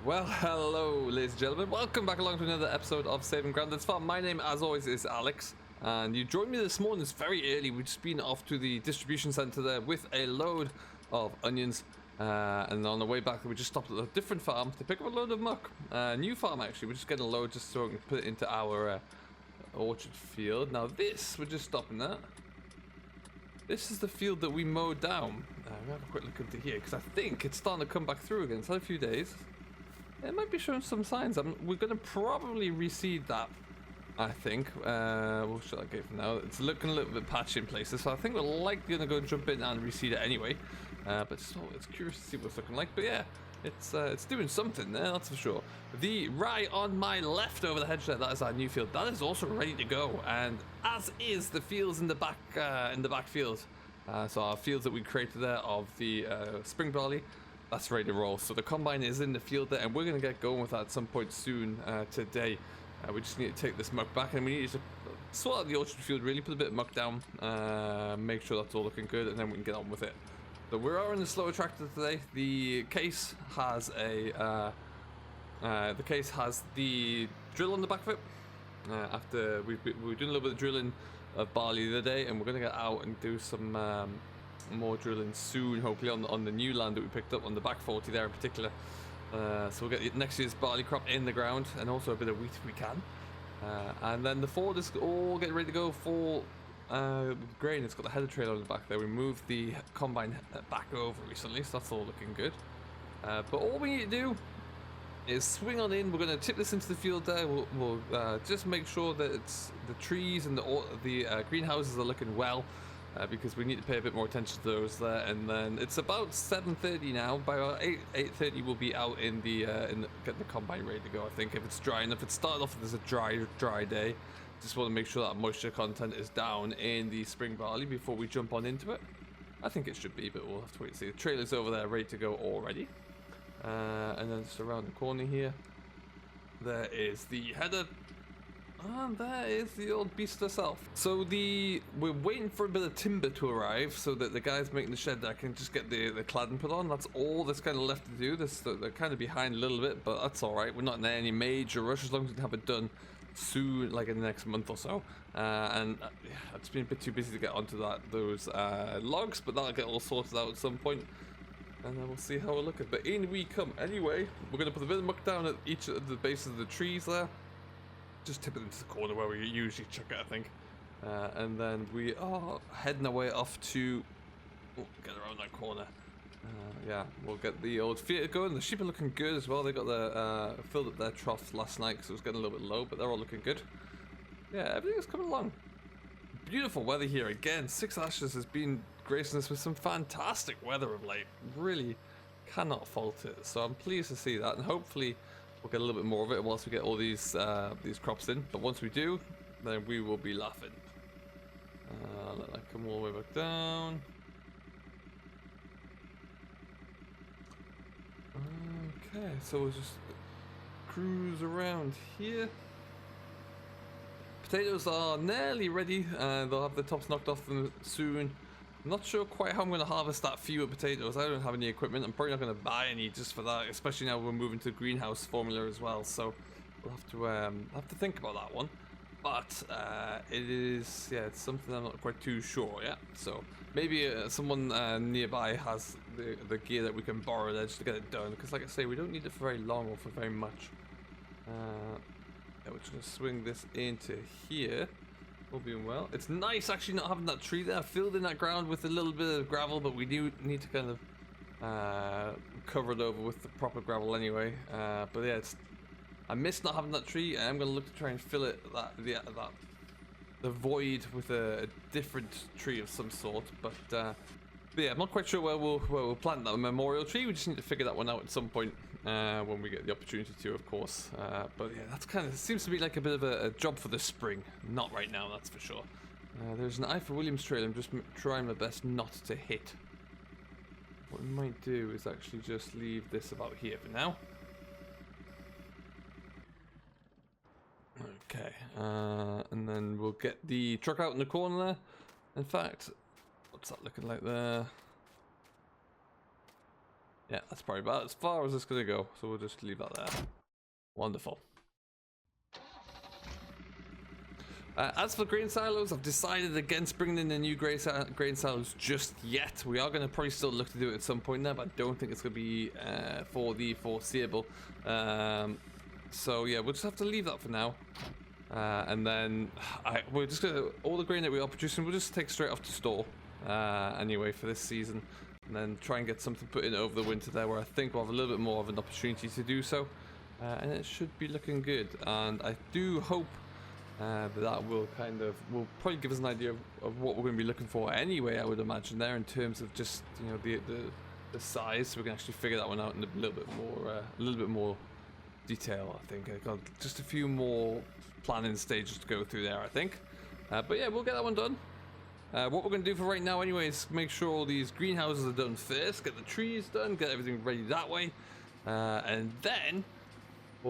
Well, hello, ladies and gentlemen. Welcome back along to another episode of Saving Grandad's Farm. My name, as always, is Alex, and you joined me this morning. It's very early. We've just been off to the distribution center there with a load of onions, and on the way back, we just stopped at a different farm to pick up a load of muck. New farm, actually. We're just getting a load just so we can put it into our orchard field. Now, this, we're just stopping at. This is the field that we mowed down. We'll have a quick look into here because I think it's starting to come back through again. It's had a few days. It might be showing some signs. We're going to probably reseed that, I think. We'll shut that gate for now. It's looking a little bit patchy in places, so I think we're likely going to go jump in and reseed it anyway. But it's curious to see what it's looking like. But yeah, it's doing something there, that's for sure. The rye on my left over the hedge there, that is our new field. That is also ready to go, and as is the fields in the back field. So our fields that we created there of the spring barley. That's ready to roll. So the combine is in the field there, and we're going to get going with that at some point soon today. We just need to take this muck back, and we need to sort out the orchard field, really put a bit of muck down, make sure that's all looking good, and then we can get on with it. So we are in the slower tractor today. The case has the drill on the back of it. After we were doing a little bit of drilling of barley the other day, and we're going to get out and do some more drilling soon, hopefully on the new land that we picked up on the back 40 there in particular. So we'll get next year's barley crop in the ground, and also a bit of wheat if we can. And then the Ford is all getting ready to go for grain. It's got the header trailer on the back there. We moved the combine back over recently, so that's all looking good. But all we need to do is swing on in. We're going to tip this into the field there. We'll just make sure that it's the trees and the greenhouses are looking well. Because we need to pay a bit more attention to those there, and then it's about 7:30 now. By about 8:30 we'll be out in the get the combine ready to go. I think if it's dry enough. It started off as a dry day. Just want to make sure that moisture content is down in the spring barley before we jump on into it. I think it should be, but we'll have to wait and see. The trailer's over there ready to go already, and then just around the corner here, there is the header. And there is the old beast herself. So we're waiting for a bit of timber to arrive so that the guys making the shed there can just get the cladding put on. That's all that's kind of left to do. They're kind of behind a little bit, but that's all right. We're not in any major rush as long as we can have it done soon, like in the next month or so. It's been a bit too busy to get onto those logs, but that'll get all sorted out at some point. And then we'll see how we're looking. But in we come. Anyway, we're going to put a bit of muck down at each of the bases of the trees there. Just tip it into the corner where we usually chuck it, I think. And then we are heading our way off to get around that corner. Yeah, we'll get the old field going. The sheep are looking good as well. They got the filled up their troughs last night because it was getting a little bit low, but they're all looking good. Yeah, everything's coming along. Beautiful weather here again. Six Ashes has been gracing us with some fantastic weather of late. Really cannot fault it. So I'm pleased to see that, and hopefully we'll get a little bit more of it whilst we get all these crops in. But once we do, then we will be laughing. Let that come all the way back down. Okay, so we'll just cruise around here. Potatoes are nearly ready. They'll have the tops knocked off them soon. I'm not sure quite how I'm going to harvest that fewer potatoes. I don't have any equipment. I'm probably not going to buy any just for that, especially now we're moving to greenhouse formula as well. So we'll have to think about that one. But it's something I'm not quite too sure yet. So maybe someone nearby has the gear that we can borrow there just to get it done. Because like I say, we don't need it for very long or for very much. We're just going to swing this into here. All being well. It's nice actually not having that tree there. I filled in that ground with a little bit of gravel, but we do need to kind of cover it over with the proper gravel anyway. But yeah, I miss not having that tree. I'm going to look to try and fill it the void with a different tree of some sort. But yeah, I'm not quite sure where we'll plant that memorial tree. We just need to figure that one out at some point when we get the opportunity to, of course. But yeah, that's kind of seems to be like a bit of a job for the spring. Not right now, that's for sure. There's an I for Williams trail. I'm just trying my best not to hit. What we might do is actually just leave this about here for now. Okay, and then we'll get the truck out in the corner there. In fact, what's that looking like there? Yeah, that's probably about as far as it's going to go. So we'll just leave that there. Wonderful. As for grain silos, I've decided against bringing in the new grain silos just yet. We are going to probably still look to do it at some point now, but I don't think it's going to be for the foreseeable. So yeah, we'll just have to leave that for now. And then we're just going to, all the grain that we are producing, we'll just take straight off to store anyway for this season. And then try and get something put in over the winter there where I think we'll have a little bit more of an opportunity to do so. And it should be looking good. And I do hope that will probably give us an idea of what we're going to be looking for anyway, I would imagine there, in terms of just, you know, the size, so we can actually figure that one out in a little bit more detail. I think I've got just a few more planning stages to go through there, I think, but yeah, we'll get that one done. What we're going to do for right now anyway is make sure all these greenhouses are done first, get the trees done, get everything ready that way, and then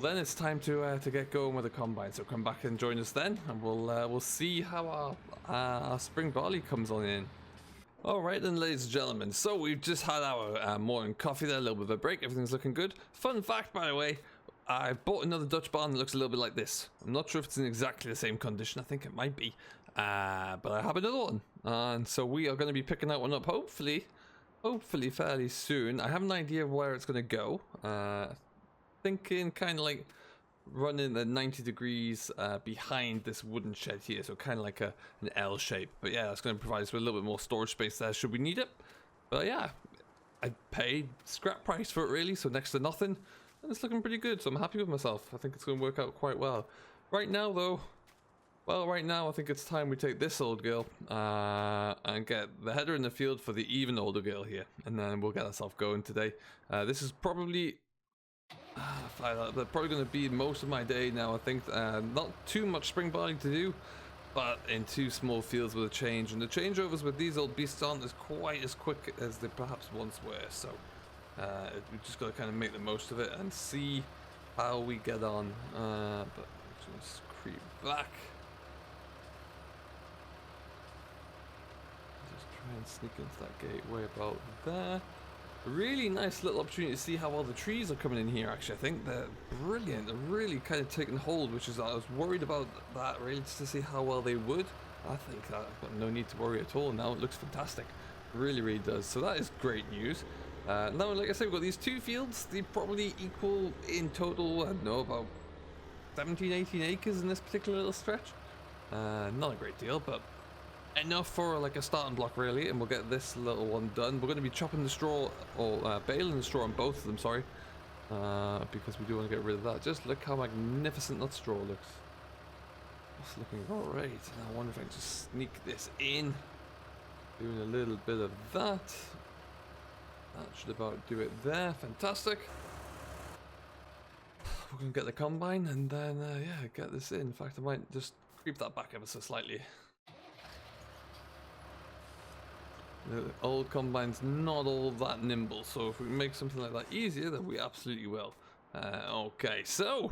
then it's time to get going with the combine. So come back and join us then, and we'll see how our spring barley comes on in. All right then, ladies and gentlemen. So we've just had our morning coffee there, a little bit of a break. Everything's looking good. Fun fact, by the way, I bought another Dutch barn that looks a little bit like this. I'm not sure if it's in exactly the same condition. I think it might be, but I have another one, and so we are going to be picking that one up. Hopefully fairly soon. I have an idea of where it's going to go. Thinking kind of like running at 90 degrees behind this wooden shed here, so kind of like an L shape. But yeah, that's going to provide us with a little bit more storage space there should we need it. But yeah, I paid scrap price for it really, so next to nothing, and it's looking pretty good, so I'm happy with myself. I think it's going to work out quite well. Right now though, I think it's time we take this old girl and get the header in the field for the even older girl here, and then we'll get ourselves going today. This is probably they're probably going to be most of my day now, I think. Not too much spring barley to do, but in two small fields with a change, and the changeovers with these old beasts aren't as quite as quick as they perhaps once were, so we just got to kind of make the most of it and see how we get on. But just creep back, just try and sneak into that gateway about there. Really nice little opportunity to see how well the trees are coming in here. Actually, I think they're brilliant. They're really kind of taking hold, which is, I was worried about that really, just to see how well they would. I think I've got no need to worry at all now. It looks fantastic, really does. So that is great news. Now, like I said, we've got these two fields. They probably equal in total, I don't know, about 17-18 acres in this particular little stretch. Not a great deal, but enough for like a starting block really, and we'll get this little one done. We're going to be chopping the straw, or baling the straw on both of them, sorry, because we do want to get rid of that. Just look how magnificent that straw looks. It's looking alright. And I wonder if I can just sneak this in, doing a little bit of that. That should about do it there. Fantastic. We're going to get the combine and then yeah, get this in. In fact, I might just creep that back ever so slightly. The old combine's not all that nimble, so if we make something like that easier, then we absolutely will. Okay, so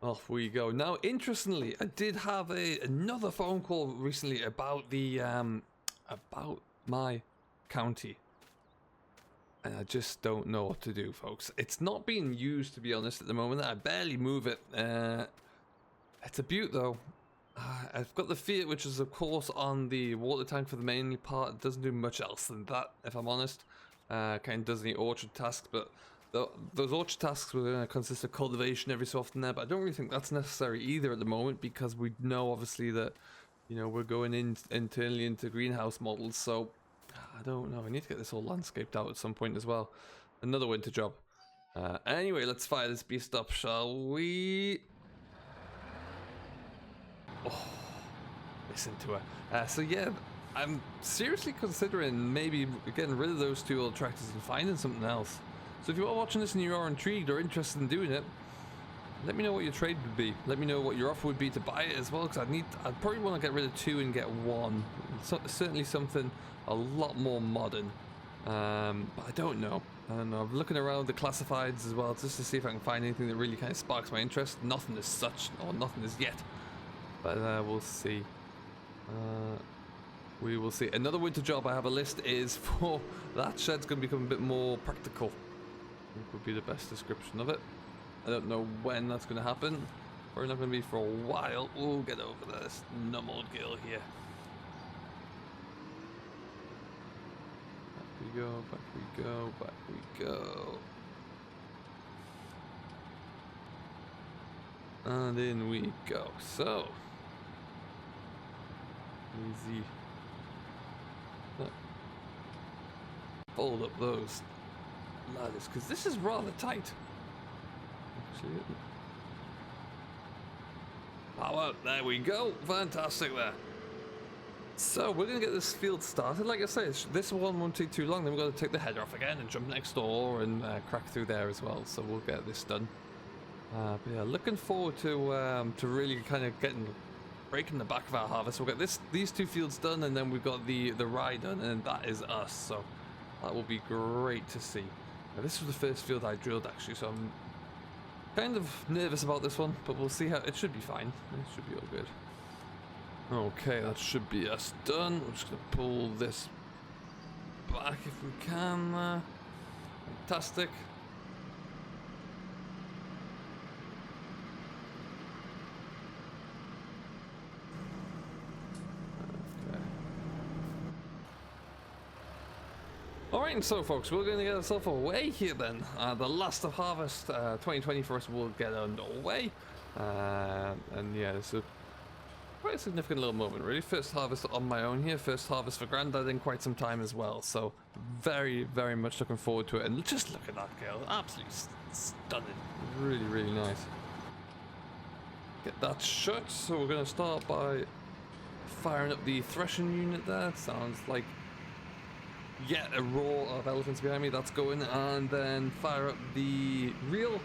off we go. Now, interestingly, I did have another phone call recently about the about my county, and I just don't know what to do, folks. It's not being used, to be honest, at the moment. I barely move it. It's a beaut, though. I've got the Fiat, which is of course on the water tank for the main part. It doesn't do much else than that, if I'm honest. Kind of does any orchard tasks, but those orchard tasks will going to consist of cultivation every so often there, but I don't really think that's necessary either at the moment, because we know obviously that, you know, we're going in internally into greenhouse models, so I don't know. I need to get this all landscaped out at some point as well. Another winter job. Anyway, let's fire this beast up, shall we? Oh, listen to her. So yeah, I'm seriously considering maybe getting rid of those two old tractors and finding something else. So if you are watching this and you are intrigued or interested in doing it, let me know what your trade would be. Let me know what your offer would be to buy it as well, because I'd probably want to get rid of two and get one. Certainly something a lot more modern. But I don't know. I'm looking around the classifieds as well, just to see if I can find anything that really kind of sparks my interest. Nothing as such, or nothing as yet. But we'll see. We will see. Another winter job I have a list is for that shed's going to become a bit more practical. I think would be the best description of it. I don't know when that's going to happen. Probably not going to be for a while. We'll get over this numb old girl here. Back we go, back we go, back we go. And in we go. So easy. Fold up those ladders because this is rather tight. Actually, power. There we go. Fantastic there. So we're gonna get this field started. Like I say, this one won't take too long. Then we've got to take the header off again and jump next door and crack through there as well. So we'll get this done. But yeah, looking forward to really kind of breaking the back of our harvest. We'll get these two fields done, and then we've got the rye done, and that is us. So that will be great to see. Now, this was the first field I drilled actually, so I'm kind of nervous about this one, but we'll see how it should be fine. It should be all good. Okay, that should be us done. We're just gonna pull this back if we can. Fantastic. Alright, and so folks, we're going to get ourselves away here then. The last of harvest 2020 for us will get underway. And yeah, it's a quite a significant little moment really. First harvest on my own here, first harvest for Grandad in quite some time as well. So very, very much looking forward to it. And just look at that girl, absolutely stunning. Really, really nice. Get that shut. So we're going to start by firing up the threshing unit there. Sounds like yet a row of elephants behind me. That's going, and then fire up the reel. Lift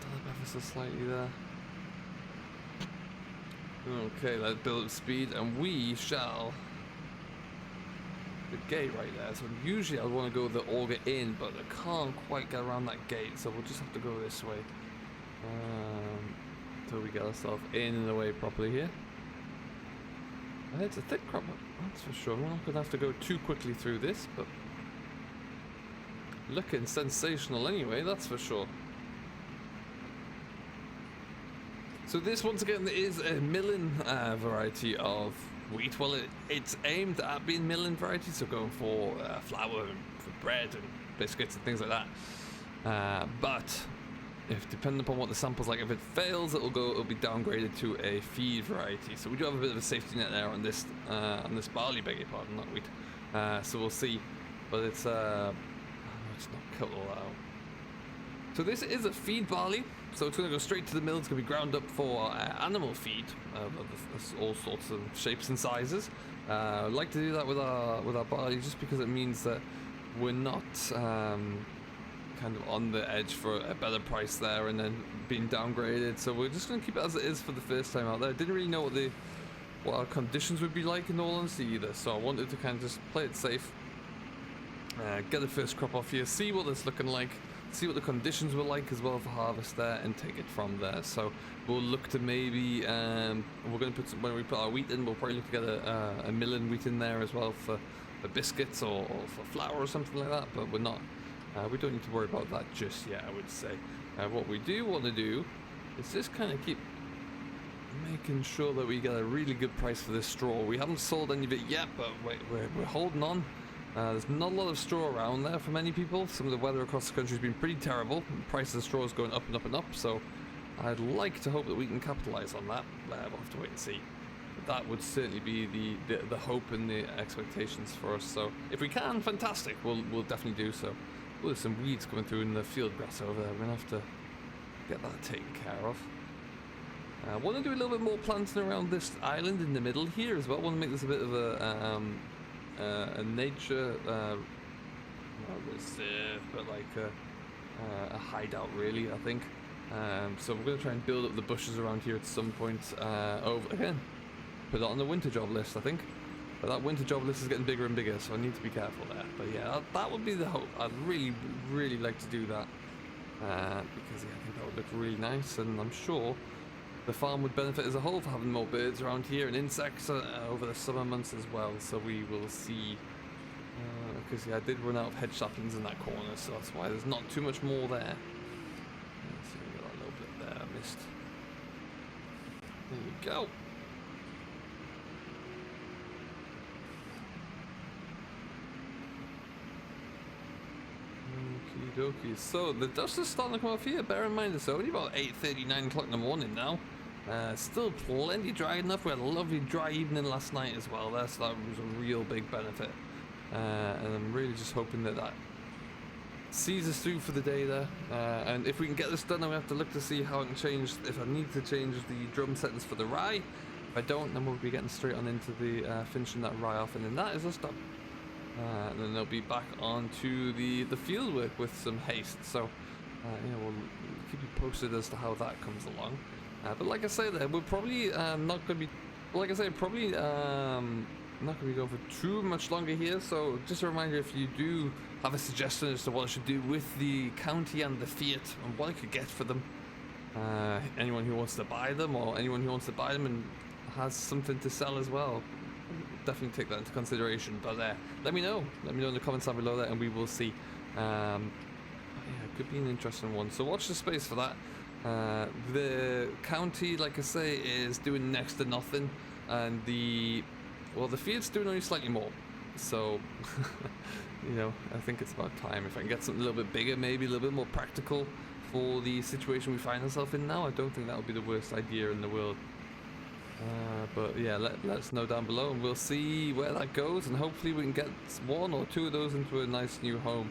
that up ever so slightly there. Okay, let's build up speed, and we shall. The gate right there. So usually I want to go the auger in, but I can't quite get around that gate, so we'll just have to go this way until we get ourselves in and away properly here. It's a thick crop, that's for sure. We're not going to have to go too quickly through this, but looking sensational anyway, that's for sure. So this, once again, is a milling variety of wheat. Well, it's aimed at being milling variety, so going for flour and for bread and biscuits and things like that. But if depending upon what the sample's like, if it fails, it'll be downgraded to a feed variety. So we do have a bit of a safety net there on this barley, beg your pardon, not wheat. So we'll see, but it's not cut all out. So this is a feed barley, so it's going to go straight to the mill. It's going to be ground up for animal feed of all sorts of shapes and sizes. I like to do that with our barley just because it means that we're not kind of on the edge for a better price there and then being downgraded. So we're just going to keep it as it is for the first time out there. Didn't really know what our conditions would be like in all honesty either, so I wanted to kind of just play it safe, get the first crop off here, see what it's looking like, see what the conditions were like as well for harvest there, and take it from there. So we'll look to maybe we're going to when we put our wheat in, we'll probably look to get a milling wheat in there as well for biscuits or for flour or something like that, but we're not. We don't need to worry about that just yet, I would say. What we do want to do is just kind of keep making sure that we get a really good price for this straw. We haven't sold any of it yet, but we're holding on. There's not a lot of straw around there for many people. Some of the weather across the country has been pretty terrible. The price of the straw is going up and up and up, so I'd like to hope that we can capitalize on that. We'll have to wait and see. But that would certainly be the hope and the expectations for us. So if we can, fantastic. We'll definitely do so. Oh, there's some weeds coming through in the field grass over there. We're going to have to get that taken care of. I want to do a little bit more planting around this island in the middle here as well. I want to make this a bit of a nature reserve, but like a hideout really, I think. So we're going to try and build up the bushes around here at some point. Again, put it on the winter job list, I think. But that winter job list is getting bigger and bigger, so I need to be careful there. But yeah, that would be the hope. I'd really, really like to do that. Because yeah, I think that would look really nice, and I'm sure the farm would benefit as a whole for having more birds around here and insects over the summer months as well. So we will see. because yeah, I did run out of head saplings in that corner, so that's why there's not too much more there. Let's see, we got a little bit there, I missed. There you go. Okie dokie. So the dust is starting to come off here. Bear in mind it's only about 8:30, 9 o'clock in the morning now. Still plenty dry enough. We had a lovely dry evening last night as well there, so that was a real big benefit. And I'm really just hoping that that sees us through for the day there. And if we can get this done, then we have to look to see how I can change, if I need to change the drum settings for the rye. If I don't, then we'll be getting straight on into the finishing that rye off, and then that is us done. And then they'll be back onto the field work with some haste. So you know, we'll keep you posted as to how that comes along. But like I say, there we're probably not going to be. Like I say, probably not going to be going for too much longer here. So just a reminder, if you do have a suggestion as to what I should do with the county and the Fiat and what I could get for them, anyone who wants to buy them, or anyone who wants to buy them and has something to sell as well, definitely take that into consideration. But let me know in the comments down below there, and we will see. Yeah, it could be an interesting one, so watch the space for that. The county, like I say, is doing next to nothing, and the Fiat's doing only slightly more. So you know, I think it's about time. If I can get something a little bit bigger, maybe a little bit more practical for the situation we find ourselves in now, I don't think that would be the worst idea in the world. But yeah, let us know down below, and we'll see where that goes, and hopefully we can get one or two of those into a nice new home.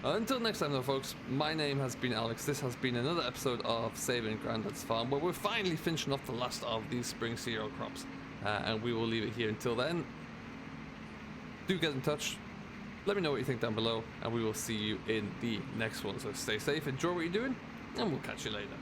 Until next time though, folks, my name has been Alex. This has been another episode of Saving Grandad's Farm, where we're finally finishing off the last of these spring cereal crops, and we will leave it here until then. Do get in touch, let me know what you think down below, and we will see you in the next one. So stay safe, enjoy what you're doing, and we'll catch you later.